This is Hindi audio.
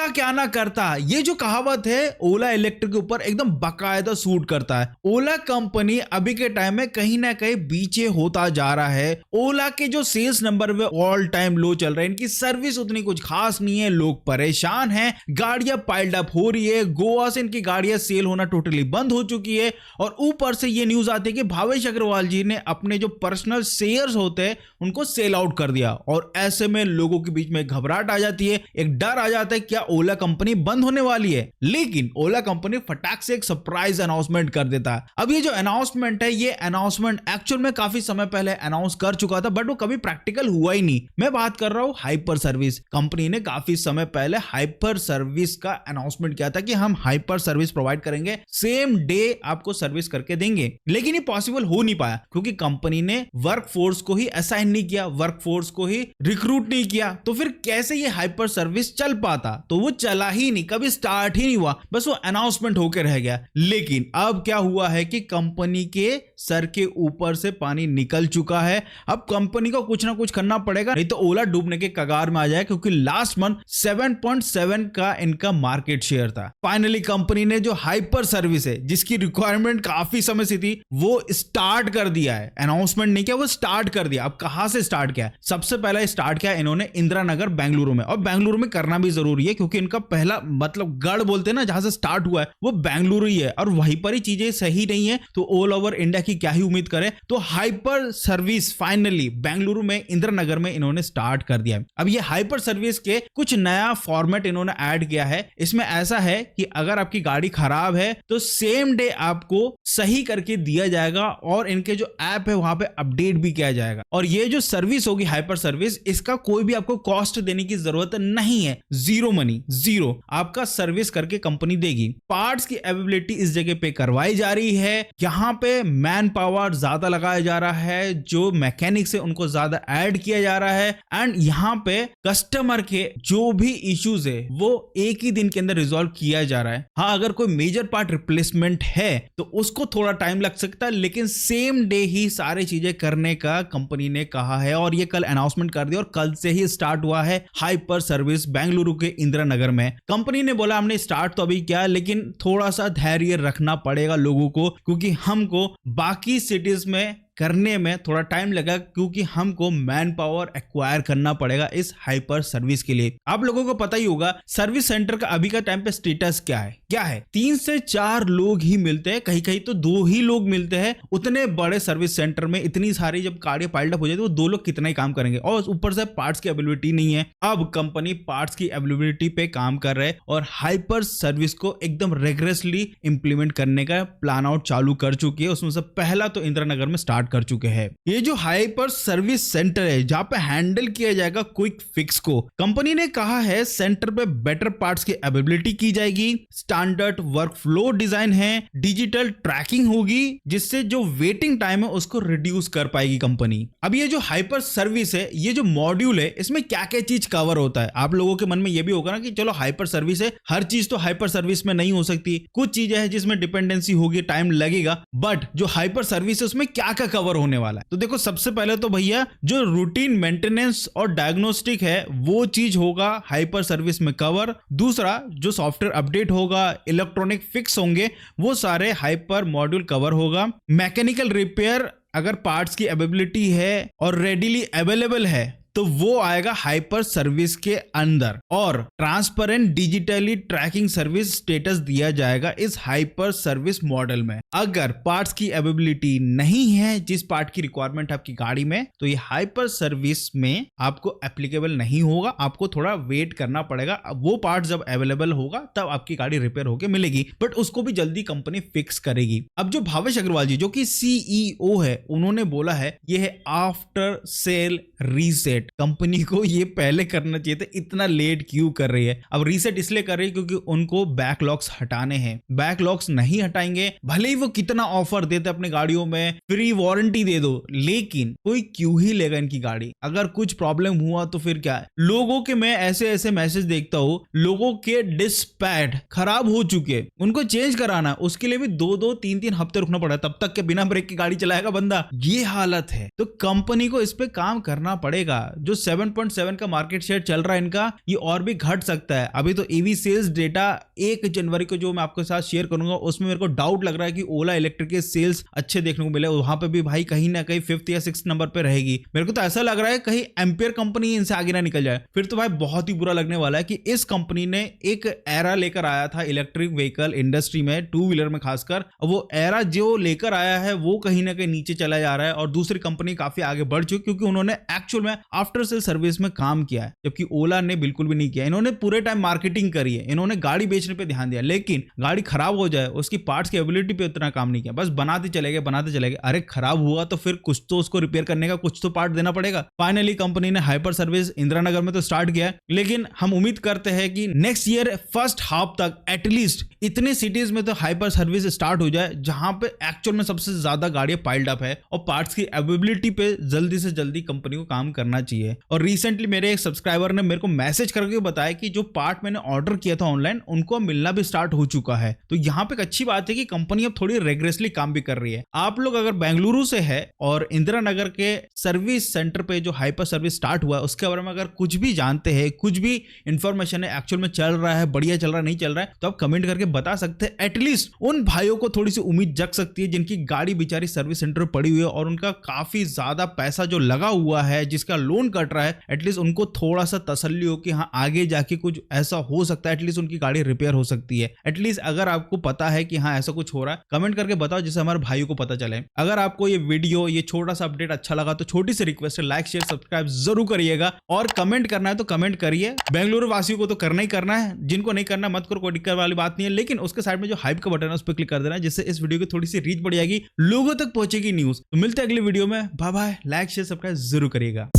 ओला क्या ना करता, ये जो कहावत है ओला इलेक्ट्रिक के ऊपर एकदम बाकायदा सूट करता है। ओला कंपनी अभी के टाइम में कहीं ना कहीं पीछे होता जा रहा है। ओला के जो सेल्स नंबर वे ऑल टाइम लो चल रहे हैं, इनकी सर्विस उतनी कुछ खास नहीं है, लोग परेशान हैं, गाड़ियां पाइल्ड अप हो रही है, गोवा से इनकी गाड़ियां सेल होना टोटली बंद हो चुकी है। और ऊपर से ये न्यूज आती है कि भावेश अग्रवाल जी ने अपने जो पर्सनल शेयर्स होते हैं उनको सेल आउट कर दिया। और ऐसे में लोगों के बीच में घबराहट आ जाती है, एक डर आ जाता है क्या ओला कंपनी बंद होने वाली है। लेकिन ओला कंपनी फटाक से एक सरप्राइज अनाउंसमेंट कर देता है। अब ये जो अनाउंसमेंट है, ये अनाउंसमेंट एक्चुअल में काफी समय पहले अनाउंस कर चुका था, बट वो कभी प्रैक्टिकल हुआ ही नहीं। मैं बात कर रहा हूं हाइपर सर्विस। कंपनी ने काफी समय पहले हाइपर सर्विस का अनाउंसमेंट किया था कि हम हाइपर सर्विस प्रोवाइड करेंगे, सेम डे आपको सर्विस करके देंगे। लेकिन ये पॉसिबल हो नहीं पाया क्योंकि कंपनी ने वर्क फोर्स को ही असाइन नहीं किया, वर्क फोर्स को ही रिक्रूट नहीं किया। तो फिर कैसे ये हाइपर सर्विस चल पाता? तो वो चला ही नहीं, कभी स्टार्ट ही नहीं हुआ, बस वो अनाउंसमेंट होकर रह गया। लेकिन अब क्या हुआ है कि कंपनी के सर के ऊपर से पानी निकल चुका है। अब कंपनी को कुछ ना कुछ करना पड़ेगा, नहीं तो ओला डूबने के कगार में आ जाए, क्योंकि लास्ट मंथ 7.7 का इनका मार्केट शेयर था। फाइनली कंपनी ने जो हाइपर सर्विस है, जिसकी रिक्वायरमेंट काफी समय से थी, वो स्टार्ट कर दिया है। अनाउंसमेंट नहीं किया, वो स्टार्ट कर दिया। अब कहां से स्टार्ट किया? सबसे पहले स्टार्ट किया इन्होंने इंदिरा नगर बेंगलुरु में। और बेंगलुरु में करना भी जरूरी है क्योंकि इनका पहला मतलब गढ़ बोलते हैं ना, जहां से स्टार्ट हुआ है वो बेंगलुरु ही है। और वहीं पर ही चीजें सही नहीं है तो ऑल ओवर इंडिया की क्या ही उम्मीद करें। तो हाइपर सर्विस फाइनली बेंगलुरु में इंदिरा नगर में इन्होंने स्टार्ट कर दिया। अब ये हाइपर सर्विस के कुछ नया फॉर्मेट इन्होंने ऐड किया है। इसमें ऐसा है कि अगर आपकी गाड़ी खराब है तो सेम डे आपको सही करके दिया जाएगा और इनके जो ऐप है वहां पे अपडेट भी किया जाएगा। और ये जो सर्विस होगी हाइपर सर्विस, इसका कोई भी आपको कॉस्ट देने की जरूरत नहीं है, जीरो मनी, जीरो आपका सर्विस करके कंपनी देगी। पार्ट्स की अवेलेबिलिटी इस जगह पे करवाई जा रही है। यहां पे मैन पावर ज्यादा लगाया जा रहा है, जो मैकेनिक्स है उनको ज्यादा ऐड किया जा रहा है। एंड यहां पे कस्टमर के जो भी इश्यूज है वो एक ही दिन के अंदर रिजॉल्व किया जा रहा है। हाँ, अगर कोई मेजर पार्ट रिप्लेसमेंट है तो उसको थोड़ा टाइम लग सकता है, लेकिन सेम डे ही सारी चीजें करने का कंपनी ने कहा है। और ये कल अनाउंसमेंट कर दिया और कल से ही स्टार्ट हुआ है हाइपर सर्विस बेंगलुरु के इंदिरा नगर में। कंपनी ने बोला हमने स्टार्ट तो अभी किया, लेकिन थोड़ा सा धैर्य रखना पड़ेगा लोगों को, क्योंकि हमको बाकी सिटीज में करने में थोड़ा टाइम लगा, क्योंकि हमको मैन पावर एक्वायर करना पड़ेगा इस हाइपर सर्विस के लिए। आप लोगों को पता ही होगा सर्विस सेंटर का अभी का टाइम पे स्टेटस क्या है 3 से 4 लोग ही मिलते हैं, कहीं कहीं तो 2 ही लोग मिलते हैं। उतने बड़े सर्विस सेंटर में इतनी सारी जब गाड़ियां पाइल्ड अप हो जाती है तो 2 लोग कितना ही काम करेंगे, और ऊपर से पार्ट्स की अवेलेबिलिटी नहीं है। अब कंपनी पार्ट्स की अवेलेबिलिटी पे काम कर रहे हैं और हाइपर सर्विस को एकदम रेगुलरली इंप्लीमेंट करने का प्लान आउट चालू कर चुकी है। उसमें से पहला तो इंदिरा नगर में स्टार्ट कर चुके हैं। ये जो हाइपर सर्विस सेंटर है जहां पे हैंडल किया जाएगा क्विक फिक्स को, कंपनी ने कहा है सेंटर पे बेटर पार्ट्स की अवेलेबिलिटी की जाएगी, स्टैंडर्ड वर्क फ्लो डिजाइन है, डिजिटल ट्रैकिंग होगी, जिससे जो वेटिंग टाइम है उसको रिड्यूस कर पाएगी कंपनी। अब ये जो हाइपर सर्विस है, ये जो मॉड्यूल है, इसमें क्या क्या चीज कवर होता है? आप लोगों के मन में ये भी होगा ना कि चलो हाइपर सर्विस है, हर चीज तो हाइपर सर्विस में नहीं हो सकती, कुछ चीजें हैं जिसमें डिपेंडेंसी होगी, टाइम लगेगा, बट जो हाइपर सर्विस है उसमें क्या क्या कवर होने वाला है? तो देखो, सबसे पहले तो भैया जो रूटीन मेंटेनेंस और डायग्नोस्टिक है वो चीज होगा हाइपर सर्विस में कवर। दूसरा, जो सॉफ्टवेयर अपडेट होगा, इलेक्ट्रॉनिक फिक्स होंगे, वो सारे हाइपर मॉड्यूल कवर होगा। मैकेनिकल रिपेयर अगर पार्ट्स की अवेलेबिलिटी है और रेडीली अवेलेबल है तो वो आएगा हाइपर सर्विस के अंदर। और transparent digitally tracking service status दिया जाएगा इस हाइपर सर्विस मॉडल में। अगर पार्ट्स की अवेलेबिलिटी नहीं है, जिस पार्ट की रिक्वायरमेंट आपकी गाड़ी में, तो ये हाइपर सर्विस में आपको एप्लीकेबल नहीं होगा, आपको थोड़ा वेट करना पड़ेगा। वो पार्ट जब अवेलेबल होगा तब आपकी गाड़ी रिपेयर होकर मिलेगी, बट उसको भी जल्दी कंपनी फिक्स करेगी। अब जो भावेश अग्रवाल जी जो कि CEO है, उन्होंने बोला है ये है आफ्टर सेल रीसेट। कंपनी को ये पहले करना चाहिए था, इतना लेट क्यों कर रही है? अब रीसेट इसलिए कर रही है क्योंकि उनको बैकलॉग्स हटाने हैं। बैकलॉग्स नहीं हटाएंगे, भले ही वो कितना ऑफर देते अपने गाड़ियों में, फ्री वारंटी दे दो, लेकिन कोई क्यों ही लेगा इनकी गाड़ी? अगर कुछ प्रॉब्लम हुआ तो फिर क्या है? लोगों के मैं ऐसे ऐसे मैसेज देखता हूं, लोगों के डिस्क पैड खराब हो चुके, उनको चेंज कराना, उसके लिए भी 2-2, 3-3 हफ्ते रुकना पड़ा, तब तक के बिना ब्रेक की गाड़ी चलाएगा बंदा। ये हालत है, तो कंपनी को इस पे काम करना पड़ेगा। जो 7.7 का मार्केट शेयर चल रहा है इनका, ये और भी घट सकता है। अभी तो ईवी सेल्स डेटा 1 जनवरी को जो मैं आपके साथ शेयर करूंगा उसमें मेरे को डाउट लग रहा है कि ओला इलेक्ट्रिक के सेल्स अच्छे देखने को मिले, वहां पे भी भाई कहीं ना कहीं 5th या 6th नंबर पे रहेगी। मेरे को तो ऐसा लग रहा है कहीं एम्पियर कंपनी इनसे आगे ना निकल जाए, फिर तो भाई बहुत ही बुरा लगने वाला है कि इस कंपनी ने एक एरा लेकर आया था इलेक्ट्रिक व्हीकल इंडस्ट्री में, टू व्हीलर में खासकर, वो एरा जो लेकर आया है वो कहीं ना कहीं नीचे चला जा रहा है और दूसरी कंपनी काफी आगे बढ़ चुकी क्योंकि उन्होंने एक्चुअल में आफ्टर सेल सर्विस में काम किया है, जबकि ओला ने बिल्कुल भी नहीं किया। इन्होंने पूरे टाइम मार्केटिंग करी है, इन्होंने गाड़ी बेचने पे ध्यान दिया, लेकिन गाड़ी खराब हो जाए उसकी पार्ट्स की एबिलिटी पे उतना काम नहीं किया, बस बनाते चले गए। अरे खराब हुआ तो फिर कुछ तो उसको रिपेयर करने का कुछ तो पार्ट देना पड़ेगा। फाइनली कंपनी ने हाइपर सर्विस इंदिरा नगर में तो स्टार्ट किया, लेकिन हम उम्मीद करते हैं कि नेक्स्ट ईयर फर्स्ट हाफ तक एटलीस्ट इतने सिटीज में तो हाइपर सर्विस स्टार्ट हो जाए जहां पे एक्चुअल में सबसे ज्यादा गाड़ियां पाइल्ड अप है और पार्ट्स की अवेलेबिलिटी पे जल्दी से जल्दी कंपनी को काम करना चाहिए। और रिसेंटली मेरे एक सब्सक्राइबर ने मेरे को मैसेज करके बताया कि जो पार्ट मैंने ऑर्डर किया था ऑनलाइन उनको मिलना भी स्टार्ट हो चुका है। तो यहाँ पे एक अच्छी बात है कि कंपनी अब थोड़ी रेगुलरली काम भी कर रही है। आप लोग अगर बेंगलुरु से है और इंदिरा नगर के सर्विस सेंटर पे जो हाइपर सर्विस स्टार्ट हुआ है उसके बारे में अगर कुछ भी जानते हैं, कुछ भी इंफॉर्मेशन है एक्चुअल में चल रहा है, बढ़िया चल रहा है, नहीं चल रहा है, तो आप कमेंट करके बता सकते हैं। एटलीस्ट उन भाइयों को थोड़ी सी उम्मीद जग सकती है जिनकी गाड़ी बेचारी सर्विस सेंटर में पड़ी हुई है और उनका काफी ज्यादा पैसा जो लगा हुआ है, जिसका लोन कट रहा है, एटलीस्ट उनको थोड़ा सा तसल्ली हो कि हाँ आगे जाके कुछ ऐसा हो सकता है, एटलीस्ट उनकी गाड़ी रिपेयर हो सकती है। एटलीस्ट अगर आपको पता है कि हाँ ऐसा कुछ हो रहा है, कमेंट करके बताओ जिससे हमारे भाइयों को पता चले। अगर आपको ये वीडियो, ये छोटा सा अपडेट अच्छा लगा तो छोटी सी रिक्वेस्ट है, लाइक शेयर सब्सक्राइब जरूर करिएगा और कमेंट करना है तो कमेंट करिए। बेंगलुरु वासियों को तो करना ही करना है, जिनको नहीं करना मत करो, कोई दिक्कत वाली बात नहीं है, लेकिन उसके साइड में जो हाइप का बटन है उस पर क्लिक कर देना जिससे इस वीडियो की थोड़ी सी रीच बढ़ जाएगी, लोगों तक पहुंचेगी न्यूज। तो मिलते हैं अगले वीडियो में, bye bye, like share subscribe जरूर करिएगा।